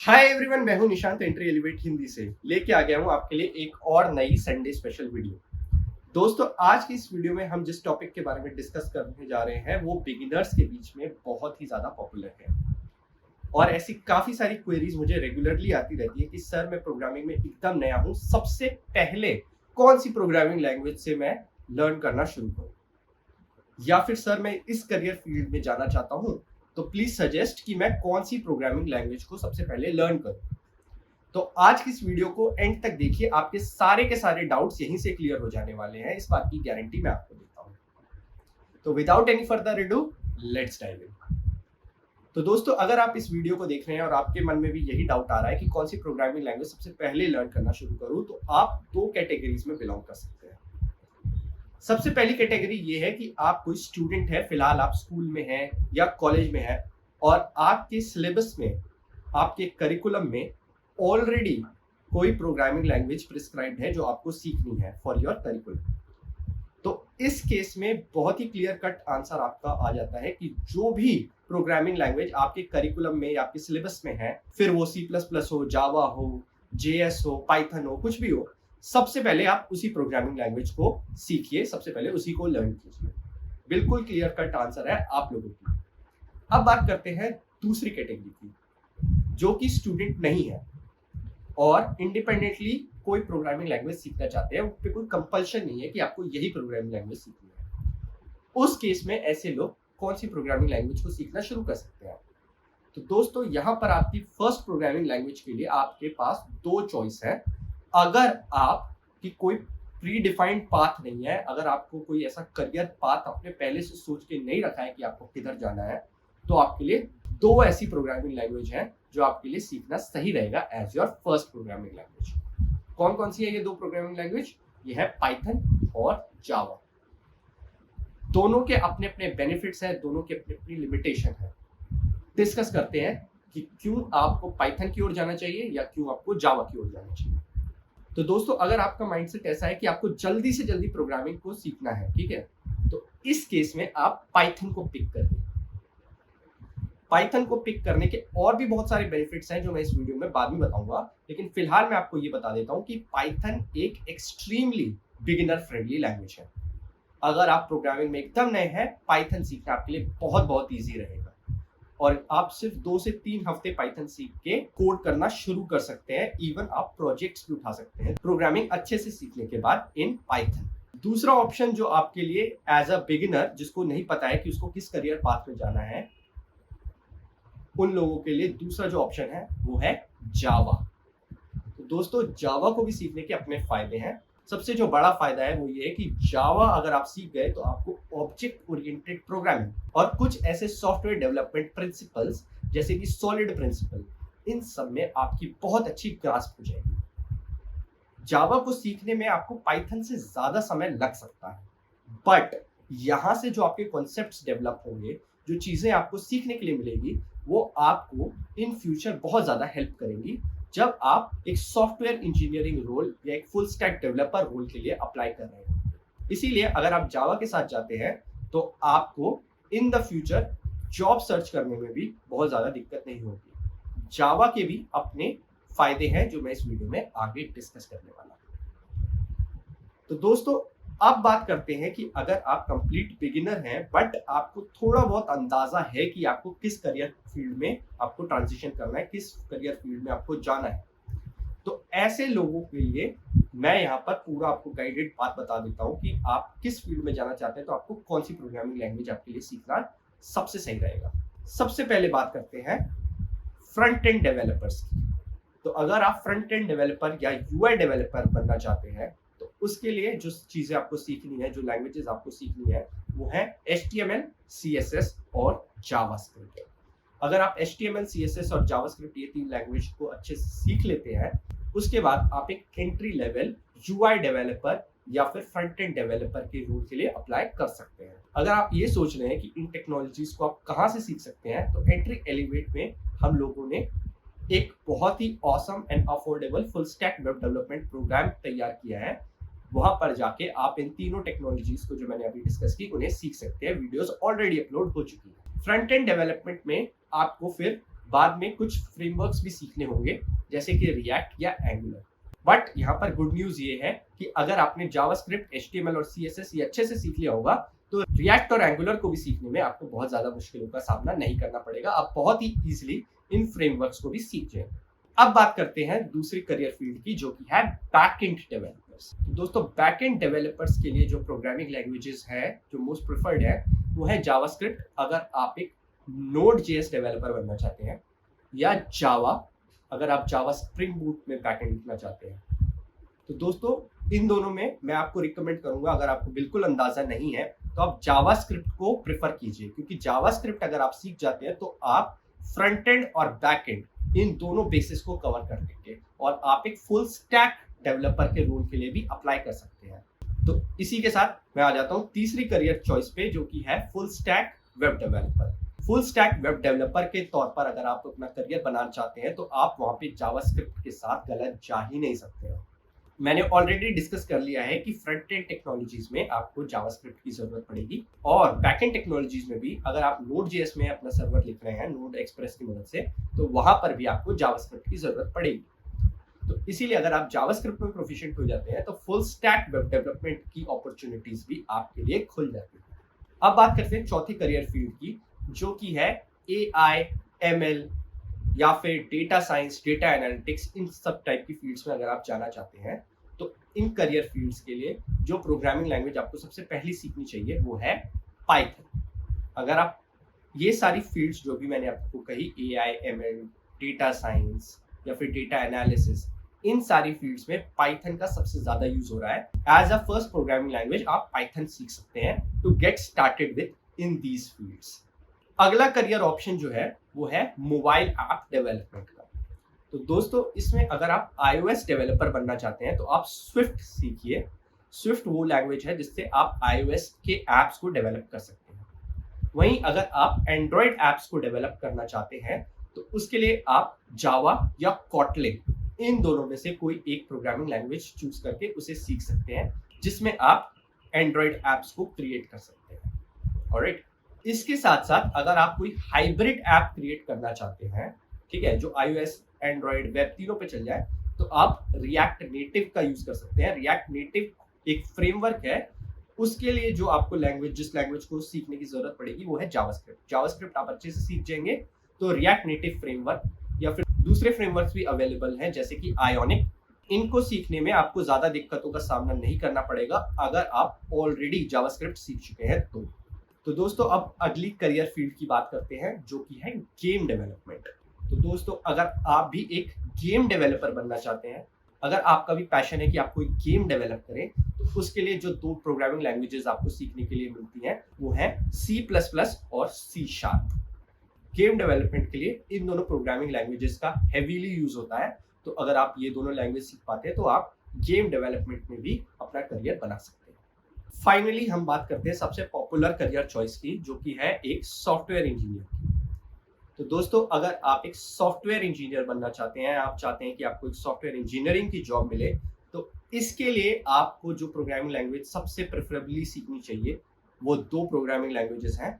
Hi everyone, मैं हूं Nishant entry elevate Hindi से लेके आ गया हूं आपके लिए एक और नई संडे स्पेशल वीडियो। दोस्तों, आज की इस वीडियो में हम जिस टॉपिक के बारे में डिस्कस करने जा रहे हैं वो बिगिनर्स के बीच में बहुत ही ज्यादा पॉपुलर है। और ऐसी काफी सारी क्वेरीज मुझे रेगुलरली आती रहती है कि सर, मैं प्रोग्रामिंग में एकदम नया हूं, सबसे पहले कौन सी प्रोग्रामिंग लैंग्वेज से मैं लर्न करना शुरू करूं, या फिर सर मैं इस करियर फील्ड में जाना चाहता हूं, तो प्लीज सजेस्ट कि मैं कौन सी प्रोग्रामिंग लैंग्वेज को सबसे पहले लर्न करूं। तो आज की इस वीडियो को एंड तक देखिए, आपके सारे के सारे डाउट्स यहीं से क्लियर हो जाने वाले हैं, इस बात की गारंटी मैं आपको देता हूं। तो without any further ado, let's dive in. तो दोस्तों, अगर आप इस वीडियो को देख रहे हैं और आपके मन में भी यही डाउट आ रहा है कि कौन सी प्रोग्रामिंग लैंग्वेज सबसे पहले लर्न करना शुरू करूं, तो आप दो कैटेगरीज में बिलोंग कर सकते हैं। सबसे पहली कैटेगरी ये है कि आप कोई स्टूडेंट है, फिलहाल आप स्कूल में हैं या कॉलेज में है, और आपके सिलेबस में, आपके करिकुलम में ऑलरेडी कोई प्रोग्रामिंग लैंग्वेज प्रिस्क्राइब्ड है जो आपको सीखनी है फॉर योर करिकुलम। तो इस केस में बहुत ही क्लियर कट आंसर आपका आ जाता है कि जो भी प्रोग्रामिंग लैंग्वेज आपके करिकुलम में या आपके सिलेबस में है, फिर वो C++ हो, जावा हो, JS हो, पाइथन हो, कुछ भी हो, सबसे पहले आप उसी प्रोग्रामिंग लैंग्वेज को सीखिए, सबसे पहले उसी को लर्न कीजिए। बिल्कुल क्लियर कट आंसर है आप लोगों की। अब बात करते हैं दूसरी कैटेगरी की, जो कि स्टूडेंट नहीं है और इंडिपेंडेंटली कोई प्रोग्रामिंग लैंग्वेज सीखना चाहते हैं, उन पे कोई कंपल्शन नहीं है कि आपको यही प्रोग्रामिंग लैंग्वेज सीखनी है। उस केस में ऐसे लोग कौन सी प्रोग्रामिंग लैंग्वेज को सीखना शुरू कर सकते हैं? तो दोस्तों, यहाँ पर आपकी फर्स्ट प्रोग्रामिंग लैंग्वेज के लिए आपके पास दो चॉइस है। अगर आप की कोई प्री डिफाइंड पाथ नहीं है, अगर आपको कोई ऐसा करियर पाथ अपने पहले से सोच के नहीं रखा है कि आपको किधर जाना है, तो आपके लिए दो ऐसी प्रोग्रामिंग लैंग्वेज है जो आपके लिए सीखना सही रहेगा as your first programming language. कौन कौन सी है ये दो प्रोग्रामिंग लैंग्वेज? ये है पाइथन और जावा। दोनों के अपने अपने बेनिफिट्स हैं, दोनों के अपनी अपनी लिमिटेशन है। डिस्कस करते हैं कि क्यों आपको पाइथन की ओर जाना चाहिए या क्यों आपको जावा की ओर जाना चाहिए। तो दोस्तों, अगर आपका माइंडसेट ऐसा है कि आपको जल्दी से जल्दी प्रोग्रामिंग को सीखना है, ठीक है, तो इस केस में आप पाइथन को पिक करिए। पाइथन को पिक करने के और भी बहुत सारे बेनिफिट्स हैं जो मैं इस वीडियो में बाद में बताऊंगा, लेकिन फिलहाल मैं आपको ये बता देता हूं कि पाइथन एक एक्सट्रीमली बिगिनर फ्रेंडली लैंग्वेज है। अगर आप प्रोग्रामिंग में एकदम नए हैं, पाइथन सीखना आपके लिए बहुत बहुत ईजी रहेगा और आप सिर्फ 2 से 3 हफ्ते पाइथन सीख के कोड करना शुरू कर सकते हैं। इवन आप प्रोजेक्ट्स भी उठा सकते हैं प्रोग्रामिंग अच्छे से सीखने के बाद इन पाइथन। दूसरा ऑप्शन जो आपके लिए एज अ बिगिनर, जिसको नहीं पता है कि उसको किस करियर पाथ में जाना है, उन लोगों के लिए दूसरा जो ऑप्शन है वो है जावा। तो दोस्तों, जावा को भी सीखने के अपने फायदे हैं। सबसे जो बड़ा फायदा है वो ये है कि जावा अगर आप सीख गए तो आपको ऑब्जेक्ट ओरिएंटेड प्रोग्रामिंग और कुछ ऐसे सॉफ्टवेयर डेवलपमेंट प्रिंसिपल्स जैसे कि सॉलिड प्रिंसिपल, इन सब में आपकी बहुत अच्छी ग्रास्प हो जाएगी। जावा को सीखने में आपको पाइथन से ज्यादा समय लग सकता है, बट यहां से जो आपके कॉन्सेप्ट्स डेवलप होंगे, जो चीजें आपको सीखने के लिए मिलेगी, वो आपको इन फ्यूचर बहुत ज्यादा हेल्प करेंगी जब आप एक सॉफ्टवेयर इंजीनियरिंग रोल या एक फुल स्टैक डेवलपर रोल के लिए अप्लाई कर रहे हैं। इसीलिए अगर आप जावा के साथ जाते हैं तो आपको in the future job search करने में भी बहुत ज्यादा दिक्कत नहीं होगी। जावा के भी अपने फायदे हैं जो मैं इस वीडियो में आगे डिस्कस करने वाला हूं। तो दोस्तों, अब बात करते हैं कि अगर आप कंप्लीट बिगिनर हैं बट आपको थोड़ा बहुत अंदाजा है कि आपको किस करियर फील्ड में आपको ट्रांजिशन करना है, किस करियर फील्ड में आपको जाना है, तो ऐसे लोगों के लिए मैं यहाँ पर पूरा आपको गाइडेड पाथ बता देता हूँ कि आप किस फील्ड में जाना चाहते हैं, तो आपको कौन सी प्रोग्रामिंग लैंग्वेज आपके लिए सीखना सबसे सही रहेगा। सबसे पहले बात करते हैं फ्रंट एंड डेवलपर्स की। तो अगर आप फ्रंट एंड डेवलपर या यूआई डेवलपर बनना चाहते हैं, तो उसके लिए जो चीजें आपको सीखनी है, जो लैंग्वेजेस आपको सीखनी है, वो है HTML, CSS और जावास्क्रिप्ट। अगर आप HTML, CSS और जावास्क्रिप्ट ये तीन लैंग्वेज को अच्छे से सीख लेते हैं, उसके बाद आप एक एंट्री लेवल यूआई डेवलपर या फिर फ्रंट एंड डेवलपर के रोल के लिए अप्लाई कर सकते हैं। अगर आप ये सोच रहे हैं कि इन टेक्नोलॉजीज को आप कहाँ से सीख सकते हैं, तो एंट्री एलिवेट में हम लोगों ने एक बहुत ही awesome and affordable full stack web development program तैयार किया है। वहां पर जाके आप इन तीनों टेक्नोलॉजीज को जो मैंने अभी डिस्कस की, उन्हें सीख सकते हैं। वीडियोस ऑलरेडी अपलोड हो चुकी है। फ्रंट एंड डेवलपमेंट में आपको फिर बाद में कुछ फ्रेमवर्क्स भी सीखने होंगे जैसे कि रिएक्ट या एंगुलर। बट यहाँ पर गुड न्यूज ये है कि अगर आपने जावास्क्रिप्ट, एचटीएमएल और सीएसएस ये अच्छे से सीख लिया होगा तो रिएक्ट और एंगुलर को भी सीखने में आपको बहुत ज्यादा मुश्किलों का सामना नहीं करना पड़ेगा। आप बहुत ही इजीली इन फ्रेमवर्क्स को भी सीख जाएंगे। अब बात करते हैं दूसरी करियर फील्ड की, जो कि है बैकएंड डेवलपर्स। तो दोस्तों, बैकएंड डेवलपर्स के लिए जो प्रोग्रामिंग लैंग्वेजेस है जो मोस्ट प्रेफर्ड है वो है जावास्क्रिप्ट अगर आप एक नोड जेएस डेवलपर बनना चाहते हैं, या जावा अगर आप जावा स्प्रिंग बूट में बैकएंड लिखना चाहते हैं। तो दोस्तों, इन दोनों में मैं आपको रिकमेंड करूंगा, अगर आपको बिल्कुल अंदाजा नहीं है तो आप जावास्क्रिप्ट को प्रेफर कीजिए, क्योंकि जावास्क्रिप्ट अगर आप सीख जाते हैं तो आप फ्रंट एंड और बैक एंड इन दोनों बेसिस को कवर कर देंगे और आप एक फुल स्टैक डेवलपर के रोल के लिए भी अप्लाई कर सकते हैं। तो इसी के साथ मैं आ जाता हूँ तीसरी करियर चॉइस पे, जो कि है full stack web developer. Full stack web developer के तौर पर अगर आप अपना करियर बनाना चाहते हैं तो आप वहां पे जावास्क्रिप्ट के साथ गलत जा ही नहीं सकते हैं। मैंने ऑलरेडी डिस्कस कर लिया है कि फ्रंट एंड टेक्नोलॉजीज में आपको जावास्क्रिप्ट की जरूरत पड़ेगी, और बैक एंड टेक्नोलॉजीज में भी अगर आप नोड जेएस में अपना सर्वर लिख रहे हैं नोड एक्सप्रेस की मदद से, तो वहां पर भी आपको जावास्क्रिप्ट की जरूरत पड़ेगी। तो इसीलिए अगर आप जावास्क्रिप्ट में प्रोफिशिएंट हो जाते हैं तो फुल स्टैक वेब डेवलपमेंट की अपॉर्चुनिटीज भी आपके लिए खुल जाती है। अब बात करते हैं चौथी करियर फील्ड की, जो कि है एआई, एमएल या फिर डेटा साइंस, डेटा एनालिटिक्स। इन सब टाइप की फील्ड्स में अगर आप जाना चाहते हैं तो इन करियर फील्ड्स के लिए जो प्रोग्रामिंग लैंग्वेज आपको सबसे पहली सीखनी चाहिए वो है पाइथन। अगर आप ये सारी फील्ड्स जो भी मैंने आपको कही, एआई, एमएल, डेटा साइंस या फिर डेटा एनालिसिस, इन सारी फील्ड्स में पाइथन का सबसे ज्यादा यूज हो रहा है। As a first programming language आप पाइथन सीख सकते हैं to get started with in these fields. अगला करियर ऑप्शन जो है वो है मोबाइल ऐप डेवलपमेंट का। तो दोस्तों, इसमें अगर आप iOS डेवलपर बनना चाहते हैं तो आप स्विफ्ट सीखिए। स्विफ्ट वो लैंग्वेज है जिससे आप iOS के एप्स को डेवलप कर सकते हैं। वहीं अगर आप एंड्रॉयड एप्स को डेवलप करना चाहते हैं तो उसके लिए आप जावा या कॉटलिन, इन दोनों में से कोई एक प्रोग्रामिंग लैंग्वेज चूज करके उसे सीख सकते हैं, जिसमें आप एंड्रॉयड एप्स को क्रिएट कर सकते हैं। ऑलराइट, इसके साथ साथ अगर आप कोई हाइब्रिड ऐप क्रिएट करना चाहते हैं, ठीक है, जो iOS, एंड्रॉयड, वेब तीनों पे चल जाए, तो आप रिएक्ट नेटिव का यूज कर सकते हैं। रिएक्ट नेटिव एक फ्रेमवर्क है, उसके लिए जो आपको जिस लैंग्वेज को सीखने की जरूरत पड़ेगी वो है जावास्क्रिप्ट। जावास्क्रिप्ट आप अच्छे से सीख जाएंगे तो रिएक्ट नेटिव फ्रेमवर्क या फिर दूसरे फ्रेमवर्क्स भी अवेलेबल हैं जैसे कि आयोनिक, इनको सीखने में आपको ज्यादा दिक्कतों का सामना नहीं करना पड़ेगा अगर आप ऑलरेडी जावास्क्रिप्ट सीख चुके हैं तो दोस्तों, अब अगली करियर फील्ड की बात करते हैं जो कि है गेम डेवलपमेंट। तो दोस्तों, अगर आप भी एक गेम डेवलपर बनना चाहते हैं, अगर आपका भी पैशन है कि आप कोई गेम डेवलप करें, तो उसके लिए जो दो प्रोग्रामिंग लैंग्वेजेस आपको सीखने के लिए मिलती हैं वो है C++ और C#। गेम डेवलपमेंट के लिए इन दोनों प्रोग्रामिंग लैंग्वेजेस का हेवीली यूज होता है। तो अगर आप ये दोनों लैंग्वेज सीख पाते हैं तो आप गेम डेवलपमेंट में भी अपना करियर बना सकते हैं। फाइनली हम बात करते हैं सबसे पॉपुलर करियर चॉइस की, जो कि है एक सॉफ्टवेयर इंजीनियर की। तो दोस्तों, अगर आप एक सॉफ्टवेयर इंजीनियर बनना चाहते हैं, आप चाहते हैं कि आपको एक सॉफ्टवेयर इंजीनियरिंग की जॉब मिले, तो इसके लिए आपको जो प्रोग्रामिंग लैंग्वेज सबसे प्रेफरेबली सीखनी चाहिए वो दो प्रोग्रामिंग लैंग्वेजेस हैं,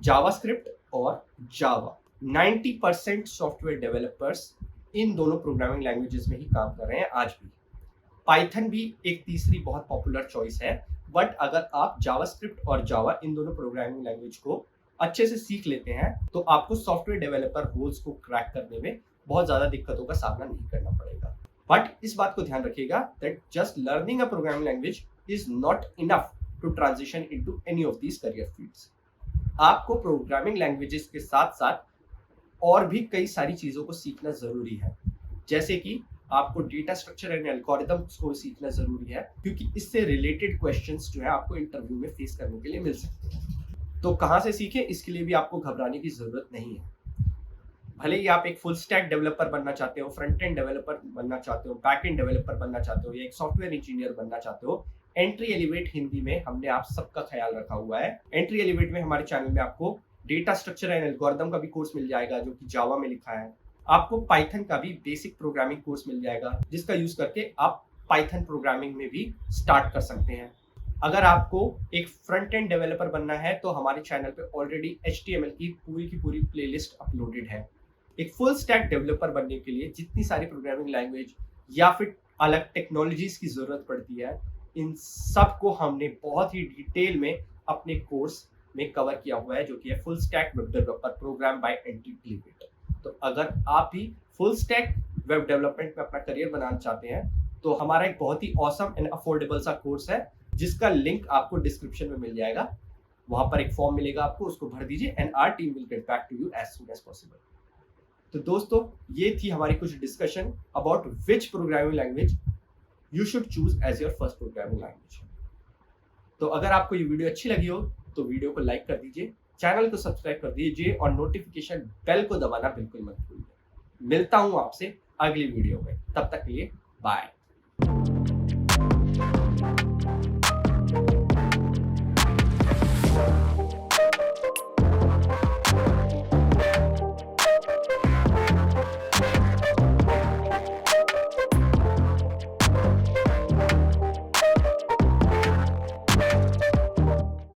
जावास्क्रिप्ट और जावा। 90% सॉफ्टवेयर डेवलपर्स इन दोनों प्रोग्रामिंग लैंग्वेजेस में ही काम कर रहे हैं आज भी। पाइथन भी एक तीसरी बहुत पॉपुलर चॉइस है, बट अगर आप जावास्क्रिप्ट और जावा इन दोनों प्रोग्रामिंग लैंग्वेज को अच्छे से सीख लेते हैं तो आपको सॉफ्टवेयर डेवलपर रोल्स को क्रैक करने में बहुत ज्यादा दिक्कतों का सामना नहीं करना पड़ेगा। बट इस बात को ध्यान रखिएगा that just learning a programming language is not enough to transition into any of these career fields. आपको प्रोग्रामिंग लैंग्वेजेस के साथ साथ और भी कई सारी चीजों को सीखना जरूरी है, जैसे कि आपको डेटा स्ट्रक्चर एंड एल्गोरिथम्स को सीखना जरूरी है, क्योंकि इससे रिलेटेड क्वेश्चंस जो है आपको इंटरव्यू में फेस करने के लिए मिल सकते हैं। तो कहाँ से सीखें, इसके लिए भी आपको घबराने की जरूरत नहीं है। भले ही आप एक फुल स्टैक डेवलपर बनना चाहते हो, फ्रंट एंड डेवलपर बनना चाहते हो, बैक एंड डेवलपर बनना चाहते हो या एक सॉफ्टवेयर इंजीनियर बनना चाहते हो, एंट्री एलिवेट हिंदी में हमने आप सबका ख्याल रखा हुआ है। एंट्री एलिवेट में हमारे चैनल में आपको डेटा स्ट्रक्चर एंड एल्गोरिथम का भी कोर्स मिल जाएगा जो कि जावा में लिखा है। आपको पाइथन का भी बेसिक प्रोग्रामिंग कोर्स मिल जाएगा जिसका यूज करके आप पाइथन प्रोग्रामिंग में भी स्टार्ट कर सकते हैं। अगर आपको एक फ्रंट एंड डेवलपर बनना है तो हमारे चैनल पे ऑलरेडी HTML की पूरी प्लेलिस्ट अपलोडेड है। एक फुल स्टैक डेवलपर बनने के लिए जितनी सारी प्रोग्रामिंग लैंग्वेज या फिर अलग टेक्नोलॉजीज की जरूरत पड़ती है, इन सब को हमने बहुत ही डिटेल में अपने कोर्स में कवर किया हुआ है, जो कि है full stack web developer program by एंटीग्रेटर। तो अगर आप भी फुल स्टैक वेब डेवलपमेंट में अपना करियर बनाना चाहते हैं तो हमारा एक बहुत ही ऑसम एंड अफोर्डेबल सा कोर्स है, जिसका लिंक आपको डिस्क्रिप्शन में मिल जाएगा। वहां पर एक फॉर्म मिलेगा आपको, उसको भर दीजिए and our team will get back to you as soon as possible. तो दोस्तों, ये थी हमारी कुछ discussion about which programming language you should choose as your first programming language. तो अगर आपको ये वीडियो अच्छी लगी हो तो वीडियो को लाइक कर दीजिए, चैनल को सब्सक्राइब कर दीजिए और नोटिफिकेशन बेल को दबाना बिल्कुल मत भूलिए। मिलता हूं आपसे अगली वीडियो में, तब तक के लिए बाय।